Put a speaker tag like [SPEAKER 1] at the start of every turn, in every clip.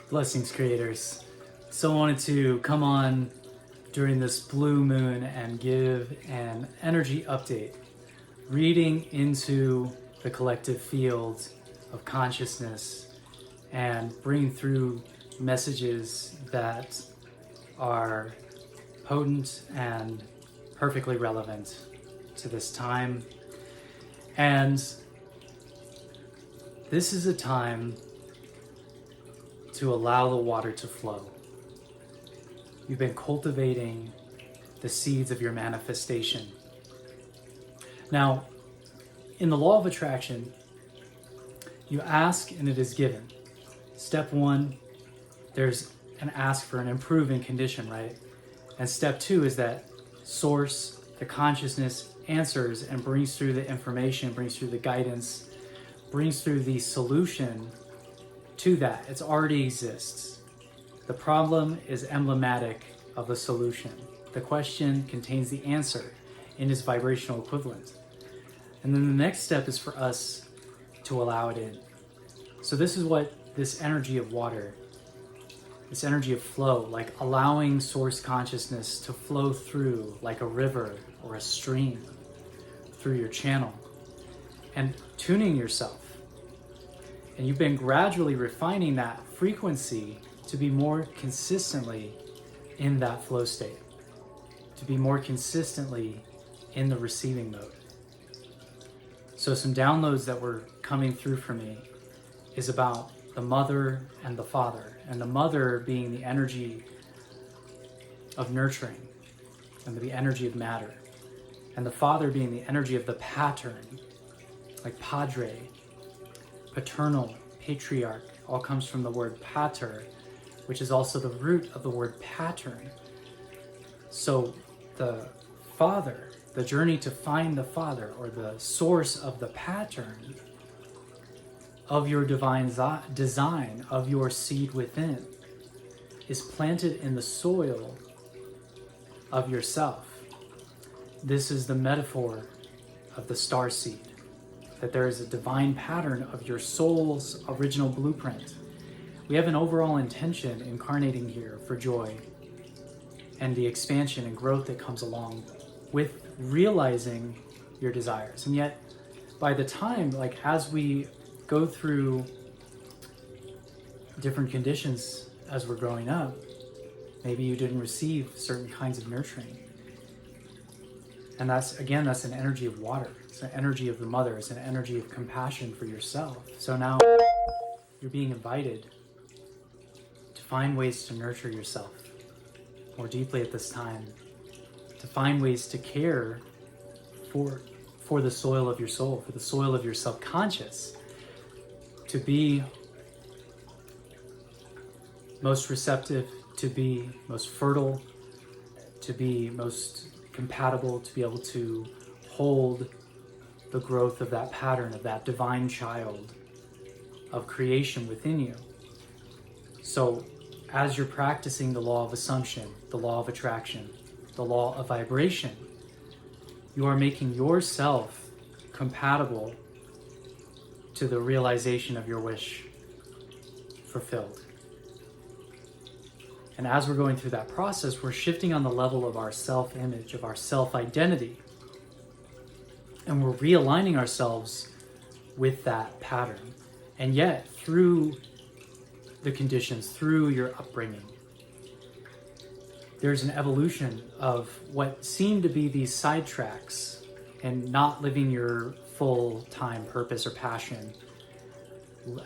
[SPEAKER 1] Blessings, creators. So I wanted to come on during this blue moon and give an energy update, reading into the collective field of consciousness and bringing through messages that are potent and perfectly relevant to this time. And this is a time to allow the water to flow. You've been cultivating the seeds of your manifestation. Now, in the law of attraction, you ask and it is given. Step one, there's an ask for an improving condition, right? And step two is that source, the consciousness, answers and brings through the information, brings through the guidance, brings through the solution to that. It already exists. The problem is emblematic of the solution. The question contains the answer in its vibrational equivalent. And then the next step is for us to allow it in. So this is what this energy of water, this energy of flow, like allowing source consciousness to flow through like a river or a stream through your channel and tuning yourself. And you've been gradually refining that frequency to be more consistently in that flow state, to be more consistently in the receiving mode. So some downloads that were coming through for me is about the mother and the father, and the mother being the energy of nurturing and the energy of matter, and the father being the energy of the pattern, like padre, paternal, patriarch, all comes from the word pater, which is also the root of the word pattern. So the father, the journey to find the father, or the source of the pattern of your divine design, of your seed within, is planted in the soil of yourself. This is the metaphor of the star seed, that there is a divine pattern of your soul's original blueprint. We have an overall intention incarnating here for joy and the expansion and growth that comes along with realizing your desires. And yet, by the time, like as we go through different conditions as we're growing up, maybe you didn't receive certain kinds of nurturing. And that's an energy of water. It's an energy of the mother. It's an energy of compassion for yourself. So now you're being invited to find ways to nurture yourself more deeply at this time, to find ways to care for the soil of your soul, for the soil of your subconscious, to be most receptive, to be most fertile, to be most compatible, to be able to hold the growth of that pattern, of that divine child of creation within you. So as you're practicing the law of assumption, the law of attraction, the law of vibration, you are making yourself compatible to the realization of your wish fulfilled. And as we're going through that process, we're shifting on the level of our self-image, of our self-identity. And we're realigning ourselves with that pattern. And yet, through the conditions, through your upbringing, there's an evolution of what seem to be these sidetracks and not living your full-time purpose or passion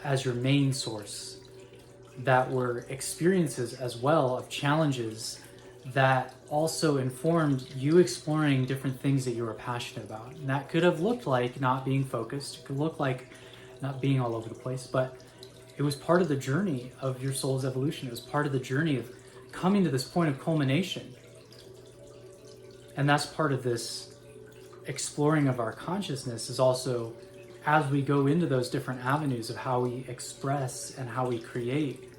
[SPEAKER 1] as your main source, that were experiences as well of challenges that also informed you exploring different things that you were passionate about. And that could have looked like not being focused, it could look like not being all over the place, but it was part of the journey of your soul's evolution. It was part of the journey of coming to this point of culmination. And that's part of this exploring of our consciousness, is also as we go into those different avenues of how we express and how we create,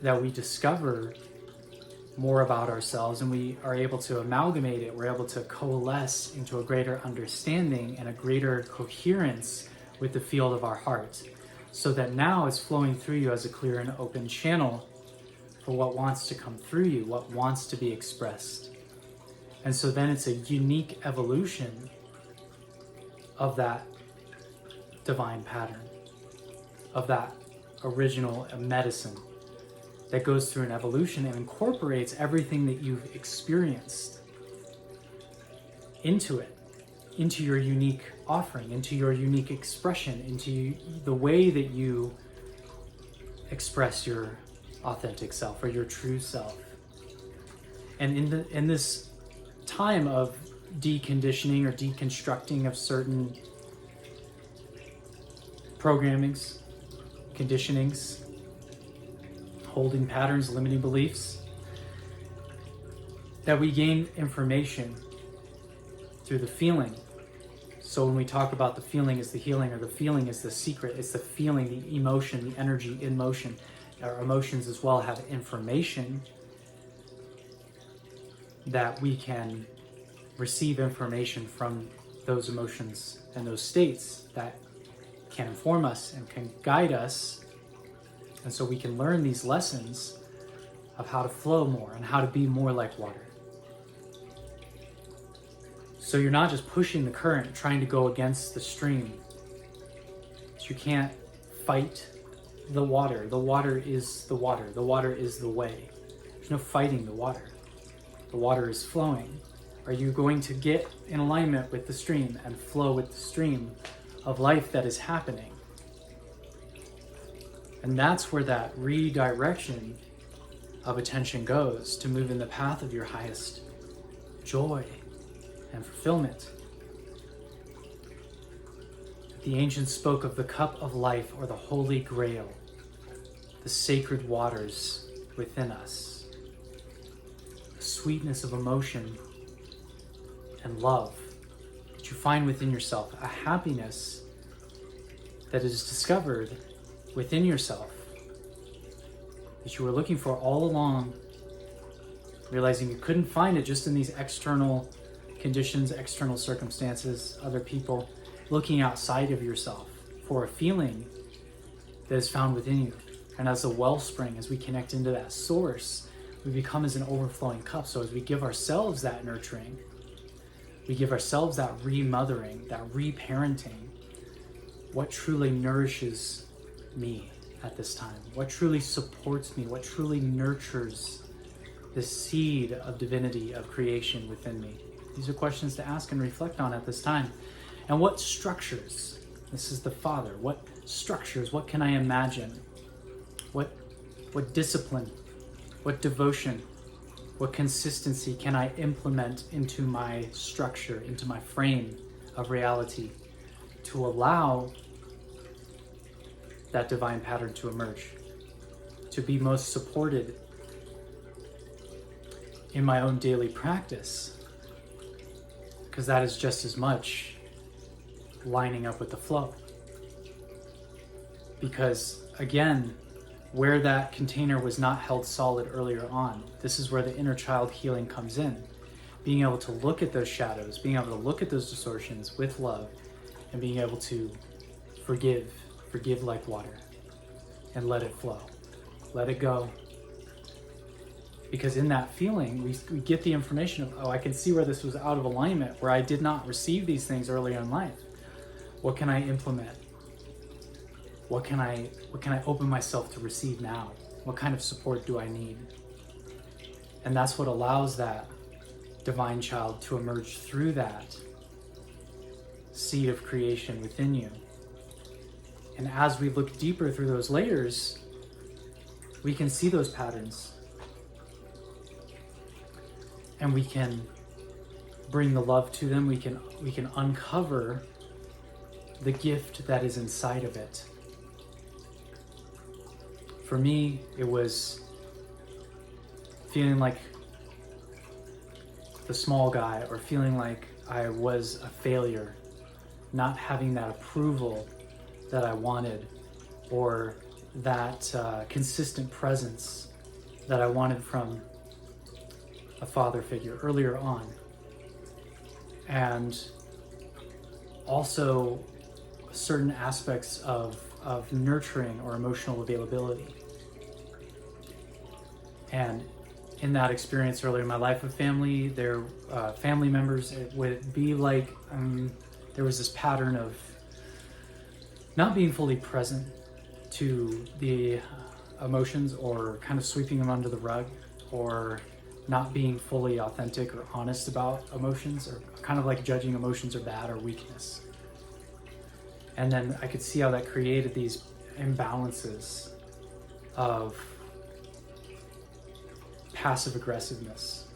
[SPEAKER 1] that we discover more about ourselves and we are able to amalgamate it. We're able to coalesce into a greater understanding and a greater coherence with the field of our heart. so that now it's flowing through you as a clear and open channel for what wants to come through you, what wants to be expressed. And so then it's a unique evolution of that divine pattern, of that original medicine that goes through an evolution and incorporates everything that you've experienced into it, into your unique offering, into your unique expression, into the way that you express your authentic self or your true self. And in this time of deconditioning or deconstructing of certain programmings, conditionings, holding patterns, limiting beliefs, that we gain information through the feeling. So when we talk about the feeling is the healing, or the feeling is the secret, it's the feeling, the emotion, the energy in motion. Our emotions as well have information that we can receive information from those emotions and those states that can inform us and can guide us. And so we can learn these lessons of how to flow more and how to be more like water. So you're not just pushing the current, trying to go against the stream. You can't fight the water. The water is the water. The water is the way. There's no fighting the water. The water is flowing. Are you going to get in alignment with the stream and flow with the stream of life that is happening? And that's where that redirection of attention goes, to move in the path of your highest joy and fulfillment. The ancients spoke of the cup of life, or the holy grail, the sacred waters within us, the sweetness of emotion and love that you find within yourself, a happiness that is discovered within yourself that you were looking for all along, realizing you couldn't find it just in these external conditions, external circumstances, other people, looking outside of yourself for a feeling that is found within you. And as a wellspring, as we connect into that source, we become as an overflowing cup. So as we give ourselves that nurturing, we give ourselves that remothering, that reparenting, what truly nourishes me at this time? What truly supports me? What truly nurtures the seed of divinity, of creation within me? These are questions to ask and reflect on at this time. And what structures? This is the Father. What structures? What can I imagine? What discipline? What devotion? What consistency can I implement into my structure, into my frame of reality, to allow that divine pattern to emerge, to be most supported in my own daily practice? Because that is just as much lining up with the flow. Because again, where that container was not held solid earlier on, this is where the inner child healing comes in. Being able to look at those shadows, being able to look at those distortions with love, and being able to forgive like water, and let it flow, let it go. Because in that feeling, we get the information of, oh, I can see where this was out of alignment, where I did not receive these things earlier in life. What can I implement? What can I open myself to receive now? What kind of support do I need? And that's what allows that divine child to emerge through that seed of creation within you. And as we look deeper through those layers, we can see those patterns. And we can bring the love to them. We can uncover the gift that is inside of it. For me, it was feeling like the small guy, or feeling like I was a failure, not having that approval that I wanted, or that consistent presence that I wanted from a father figure earlier on. And also certain aspects of of nurturing or emotional availability. And in that experience earlier in my life with family, their family members, it would be like there was this pattern of not being fully present to the emotions, or kind of sweeping them under the rug, or not being fully authentic or honest about emotions, or kind of like judging emotions are bad or weakness. And then I could see how that created these imbalances of passive aggressiveness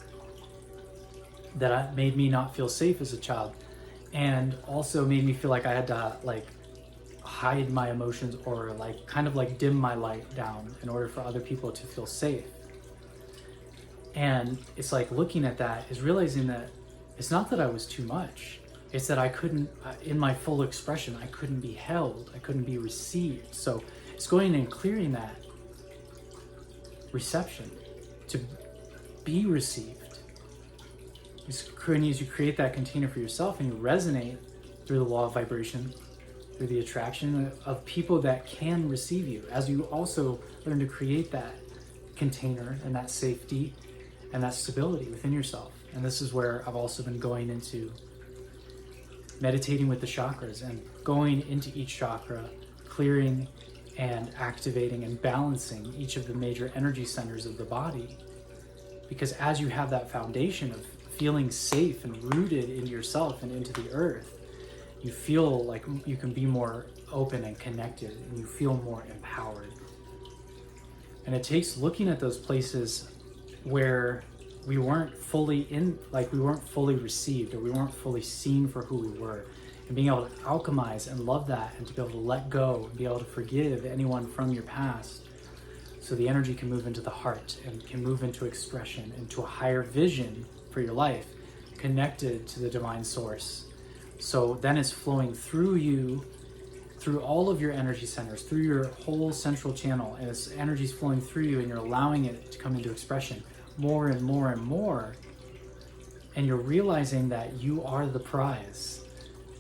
[SPEAKER 1] that made me not feel safe as a child, and also made me feel like I had to like hide my emotions, or like kind of like dim my light down in order for other people to feel safe. And it's like looking at that is realizing that it's not that I was too much, it's that I couldn't, in my full expression, I couldn't be held, I couldn't be received. So it's going and clearing that reception to be received. As you create that container for yourself and you resonate through the law of vibration, through the attraction of people that can receive you, as you also learn to create that container and that safety and that stability within yourself. And this is where I've also been going into meditating with the chakras and going into each chakra, clearing and activating and balancing each of the major energy centers of the body. Because as you have that foundation of feeling safe and rooted in yourself and into the earth, you feel like you can be more open and connected, and you feel more empowered. And it takes looking at those places where we weren't fully we weren't fully received, or we weren't fully seen for who we were, and being able to alchemize and love that, and to be able to let go and be able to forgive anyone from your past, so the energy can move into the heart and can move into expression, into a higher vision for your life, connected to the divine source. So then it's flowing through you, through all of your energy centers, through your whole central channel, and its energy's flowing through you, and you're allowing it to come into expression more and more and more. And you're realizing that you are the prize,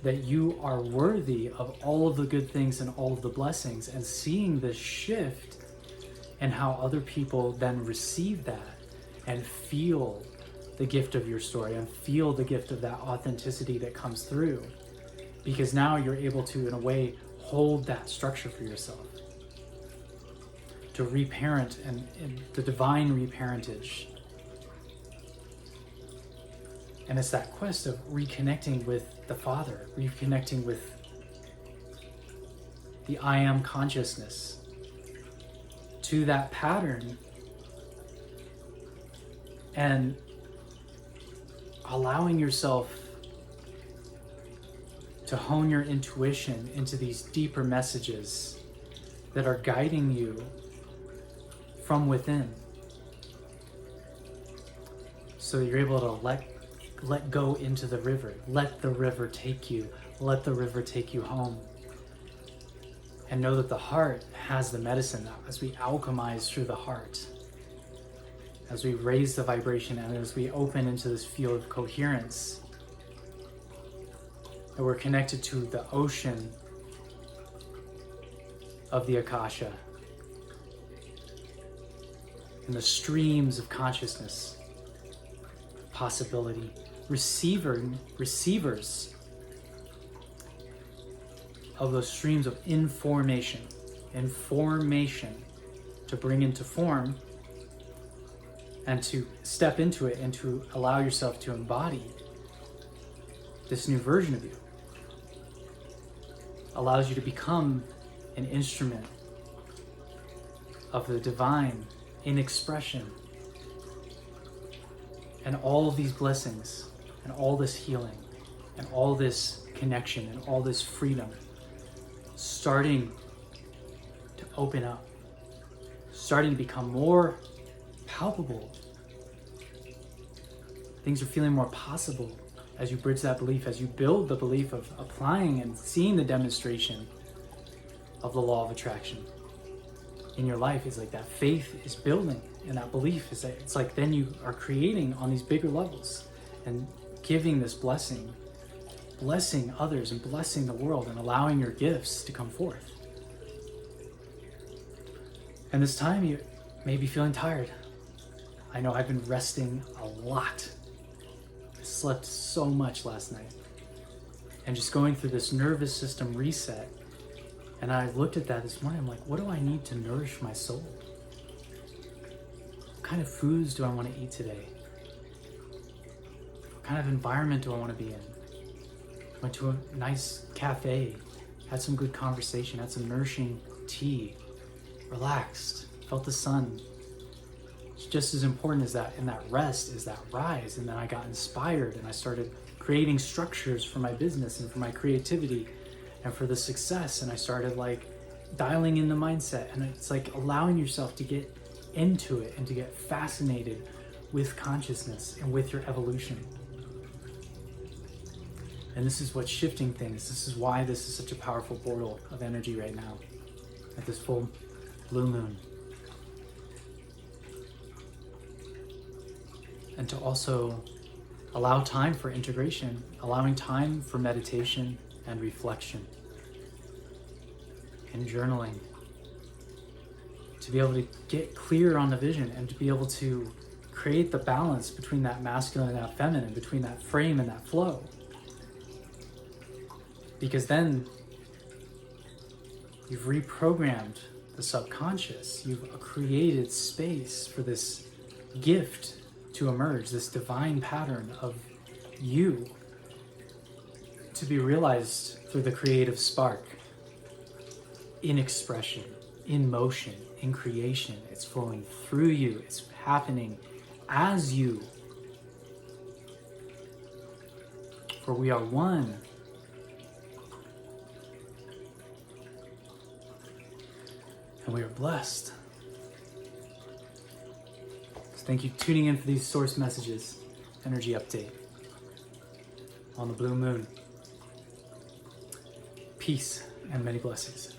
[SPEAKER 1] that you are worthy of all of the good things and all of the blessings, and seeing this shift and how other people then receive that and feel the gift of your story and feel the gift of that authenticity that comes through. Because now you're able to, in a way, hold that structure for yourself, to reparent and the divine reparentage. And it's that quest of reconnecting with the Father, reconnecting with the I am consciousness, to that pattern, and allowing yourself to hone your intuition into these deeper messages that are guiding you from within. So you're able to let go into the river. Let the river take you. Let the river take you home. And know that the heart has the medicine as we alchemize through the heart, as we raise the vibration, and as we open into this field of coherence, that we're connected to the ocean of the Akasha and the streams of consciousness, possibility, receivers of those streams of information to bring into form, and to step into it, and to allow yourself to embody this new version of you. Allows you to become an instrument of the divine in expression. And all of these blessings, and all this healing, and all this connection, and all this freedom starting to open up, starting to become more palpable. Things are feeling more possible as you bridge that belief, as you build the belief of applying and seeing the demonstration of the law of attraction in your life. Is like that faith is building, and that belief is that it's like then you are creating on these bigger levels and giving this blessing, blessing others and blessing the world, and allowing your gifts to come forth. And this time you may be feeling tired. I know I've been resting a lot. I slept so much last night. And just going through this nervous system reset. And I looked at that this morning, I'm like, what do I need to nourish my soul? What kind of foods do I want to eat today? What kind of environment do I want to be in? Went to a nice cafe, had some good conversation, had some nourishing tea, relaxed, felt the sun. It's just as important as that, in that rest is that rise. And then I got inspired and I started creating structures for my business and for my creativity and for the success. And I started like dialing in the mindset, and it's like allowing yourself to get into it and to get fascinated with consciousness and with your evolution. And this is what's shifting things. This is why this is such a powerful portal of energy right now at this full blue moon. And to also allow time for integration, allowing time for meditation and reflection and journaling, to be able to get clear on the vision and to be able to create the balance between that masculine and that feminine, between that frame and that flow. Because then you've reprogrammed the subconscious, you've created space for this gift to emerge, this divine pattern of you to be realized through the creative spark, in expression, in motion, in creation. It's flowing through you, it's happening as you. For we are one. And we are blessed. So thank you for tuning in for these source messages, energy update on the blue moon. Peace and many blessings.